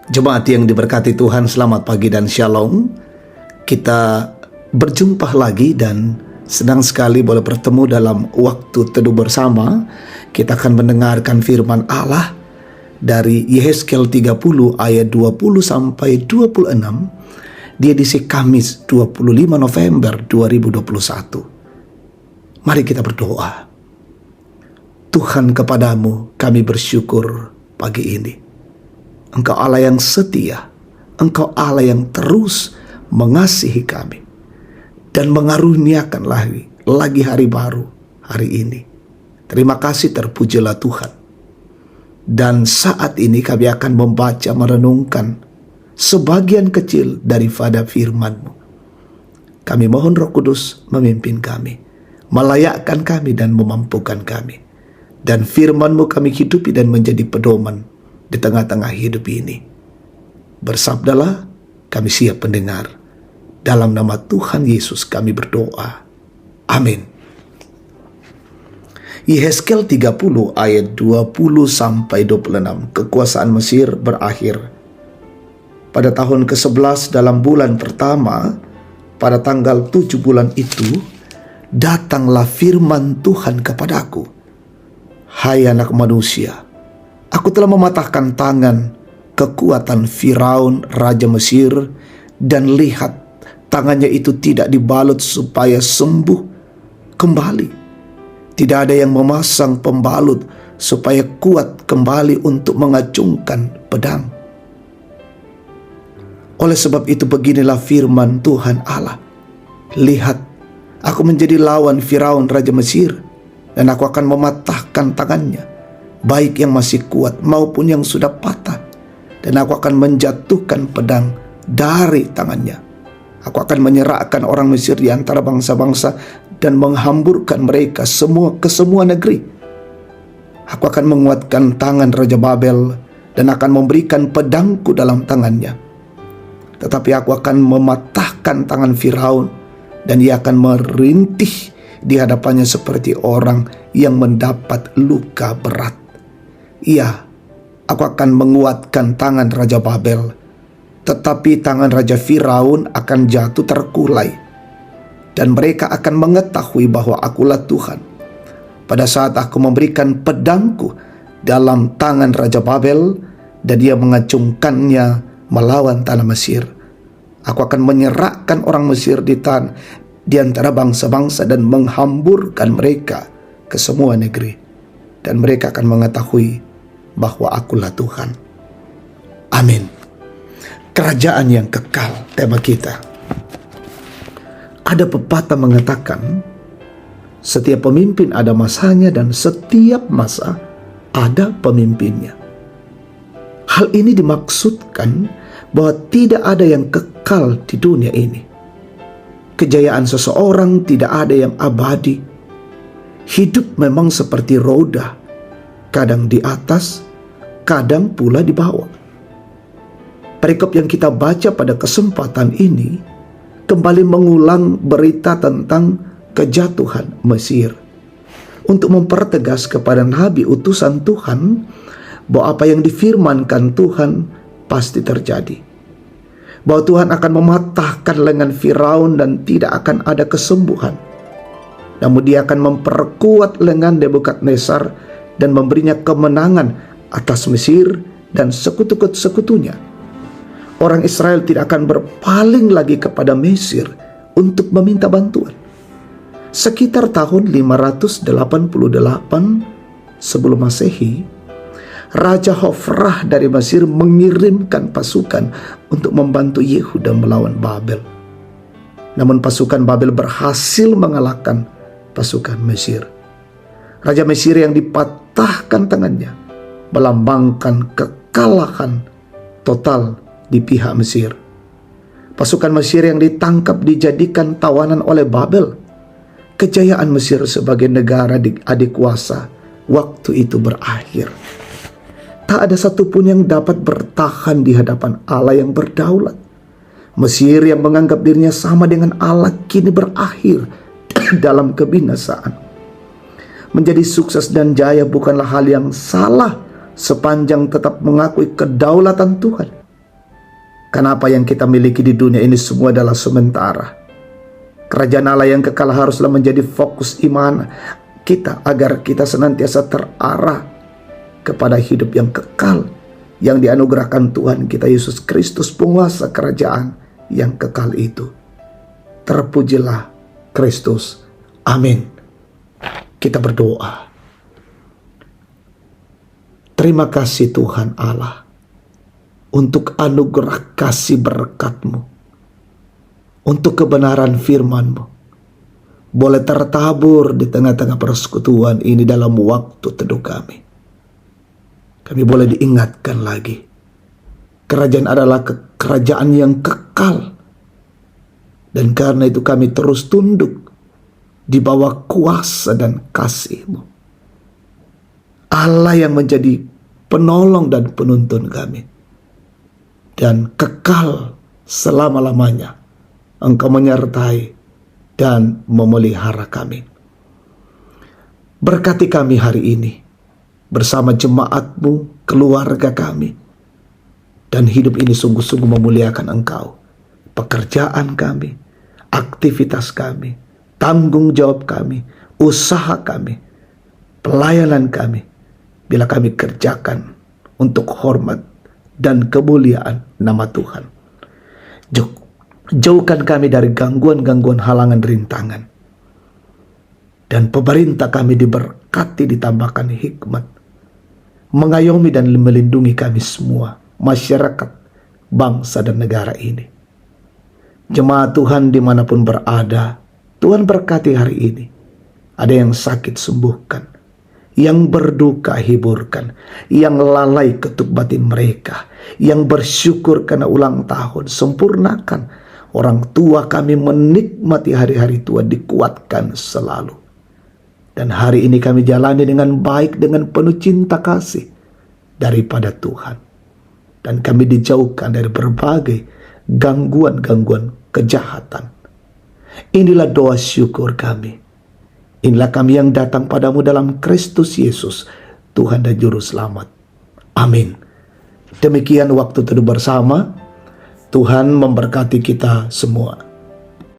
Jemaat yang diberkati Tuhan, selamat pagi dan shalom. Kita berjumpa lagi dan senang sekali boleh bertemu dalam waktu teduh bersama. Kita akan mendengarkan firman Allah dari Yehezkiel 30 ayat 20 sampai 26 di edisi Kamis 25 November 2021. Mari kita berdoa. Tuhan, kepadamu kami bersyukur pagi ini. Engkau Allah yang setia, Engkau Allah yang terus mengasihi kami dan mengaruniakan lagi hari baru hari ini. Terima kasih, terpujilah Tuhan. Dan saat ini kami akan membaca merenungkan sebagian kecil daripada firman-Mu. Kami mohon Roh Kudus memimpin kami, melayakkan kami dan memampukan kami. Dan firman-Mu kami hidupi dan menjadi pedoman di tengah-tengah hidup ini. Bersabdalah, kami siap mendengar. Dalam nama Tuhan Yesus kami berdoa. Amin. Yehezkiel 30 ayat 20 sampai 26. Kekuasaan Mesir berakhir. Pada tahun ke-11 dalam bulan pertama, pada tanggal 7 bulan itu, datanglah firman Tuhan kepadaku. Hai anak manusia, aku telah mematahkan tangan kekuatan Firaun, Raja Mesir, dan lihat, tangannya itu tidak dibalut supaya sembuh kembali. Tidak ada yang memasang pembalut supaya kuat kembali untuk mengacungkan pedang. Oleh sebab itu beginilah firman Tuhan Allah. Lihat, aku menjadi lawan Firaun, Raja Mesir, dan aku akan mematahkan tangannya, baik yang masih kuat maupun yang sudah patah. Dan aku akan menjatuhkan pedang dari tangannya. Aku akan menyerahkan orang Mesir di antara bangsa-bangsa dan menghamburkan mereka ke semua negeri. Aku akan menguatkan tangan Raja Babel dan akan memberikan pedangku dalam tangannya. Tetapi aku akan mematahkan tangan Firaun dan ia akan merintih di hadapannya seperti orang yang mendapat luka berat. Iya, aku akan menguatkan tangan Raja Babel, tetapi tangan Raja Firaun akan jatuh terkulai, dan mereka akan mengetahui bahwa akulah Tuhan. Pada saat aku memberikan pedangku dalam tangan Raja Babel, dan dia mengacungkannya melawan tanah Mesir, aku akan menyerahkan orang Mesir di antara bangsa-bangsa dan menghamburkan mereka ke semua negeri, dan mereka akan mengetahui bahwa akulah Tuhan. Amin. Kerajaan yang kekal, tema kita. Ada pepatah mengatakan, setiap pemimpin ada masanya dan setiap masa ada pemimpinnya. Hal ini dimaksudkan bahwa tidak ada yang kekal di dunia ini. Kejayaan seseorang tidak ada yang abadi. Hidup memang seperti roda, kadang di atas, kadang pula di bawah. Perikop yang kita baca pada kesempatan ini kembali mengulang berita tentang kejatuhan Mesir, untuk mempertegas kepada nabi utusan Tuhan bahwa apa yang difirmankan Tuhan pasti terjadi. Bahwa Tuhan akan mematahkan lengan Firaun dan tidak akan ada kesembuhan. Namun dia akan memperkuat lengan Nebukadnezar dan memberinya kemenangan atas Mesir dan sekutu-sekutunya. Orang Israel tidak akan berpaling lagi kepada Mesir untuk meminta bantuan. Sekitar tahun 588 sebelum Masehi, Raja Hofrah dari Mesir mengirimkan pasukan untuk membantu Yehuda melawan Babel. Namun pasukan Babel berhasil mengalahkan pasukan Mesir. Raja Mesir yang dipatahkan tangannya melambangkan kekalahan total di pihak Mesir. Pasukan Mesir yang ditangkap dijadikan tawanan oleh Babel. Kejayaan Mesir sebagai negara adikuasa waktu itu berakhir. Tak ada satupun yang dapat bertahan di hadapan Allah yang berdaulat. Mesir yang menganggap dirinya sama dengan Allah kini berakhir dalam kebinasaan. Menjadi sukses dan jaya bukanlah hal yang salah sepanjang tetap mengakui kedaulatan Tuhan. Karena apa yang kita miliki di dunia ini semua adalah sementara. Kerajaan Allah yang kekal haruslah menjadi fokus iman kita, agar kita senantiasa terarah kepada hidup yang kekal yang dianugerahkan Tuhan kita Yesus Kristus, penguasa kerajaan yang kekal itu. Terpujilah Kristus. Amin. Kita berdoa. Terima kasih Tuhan Allah untuk anugerah kasih berkat-Mu, untuk kebenaran firman-Mu boleh tertabur di tengah-tengah persekutuan ini dalam waktu teduh kami. Kami boleh diingatkan lagi, kerajaan adalah kerajaan yang kekal, dan karena itu kami terus tunduk di bawah kuasa dan kasih-Mu. Allah yang menjadi penolong dan penuntun kami, dan kekal selama-lamanya Engkau menyertai dan memelihara kami. Berkati kami hari ini bersama jemaat-Mu, keluarga kami, dan hidup ini sungguh-sungguh memuliakan Engkau. Pekerjaan kami, aktivitas kami, tanggung jawab kami, usaha kami, pelayanan kami, bila kami kerjakan untuk hormat dan kemuliaan nama Tuhan. Jauhkan kami dari gangguan-gangguan, halangan, rintangan. Dan pemerintah kami diberkati, ditambahkan hikmat, mengayomi dan melindungi kami semua, masyarakat, bangsa dan negara ini. Jemaat Tuhan dimanapun berada, Tuhan berkati hari ini. Ada yang sakit sembuhkan, yang berduka hiburkan, yang lalai ketuk batin mereka, yang bersyukur karena ulang tahun sempurnakan. Orang tua kami menikmati hari-hari tua, dikuatkan selalu. Dan hari ini kami jalani dengan baik, dengan penuh cinta kasih daripada Tuhan. Dan kami dijauhkan dari berbagai gangguan-gangguan kejahatan. Inilah doa syukur kami. Inilah kami yang datang padamu dalam Kristus Yesus, Tuhan dan Juru Selamat. Amin. Demikian waktu teduh bersama. Tuhan memberkati kita semua.